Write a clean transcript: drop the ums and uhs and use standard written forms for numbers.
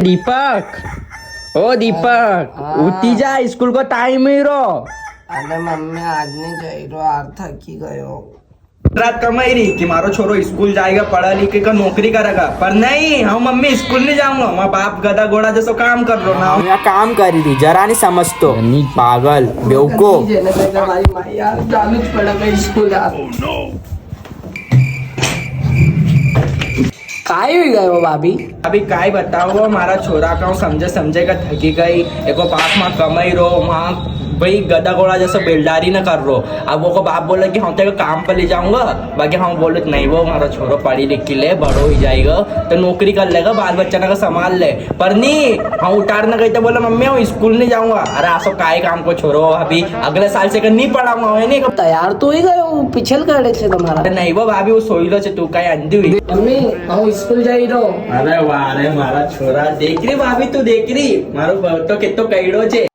दीपक, ओ दीपक, उठी जा, स्कूल को टाइम ही रो. अरे मम्मी आज नहीं जई रो यार, थकी गयो. रात कमाई रही कि मारो छोरो स्कूल जाएगा, पढ़ा लिखे का नौकरी करेगा, पर नहीं, हम मम्मी स्कूल नहीं जाऊंगा. मैं बाप गधा घोड़ा जैसा काम कर रो ना. या काम करी थी जरा नहीं समझतो पागल बेवकूफ. जेने लगा हमारी माँ यार, जाना पड़ेगा स्कूल यार. काय हुई गयो भाभी? अभी काय बताओ, मारा छोरा का समझे का थकी गई. एको पास में कमाई रो, वहाँ भाई गधा घोड़ा जैसा बेलदारी न कर रो. अब वो को बाप बोला कि हम तेरे काम पर ले जाऊंगा, बाकी हम बोले नहीं, वो हमारा छोरो पढ़ी लिखी ले, बड़ो ही जाएगा तो नौकरी कर लेगा, बाल बच्चा का संभाल ले. पर नहीं, हम उतारना गई तो बोला मम्मी हम स्कूल नहीं जाऊंगा. अरे आसो काय काम को छोरो, अभी अगले साल से नहीं पढ़ाऊंगा. नहीं तैयार तो ही गयो, पिछल करे छे तुम्हारा. नहीं वो भाभी वो सोईलो छे, तू काय अंधी हुई. मम्मी हम स्कूल जाई रो. अरे वाह रे मारा छोरा, देख रही भाभी, तू देख रही मारो तो कितो कईड़ो छे.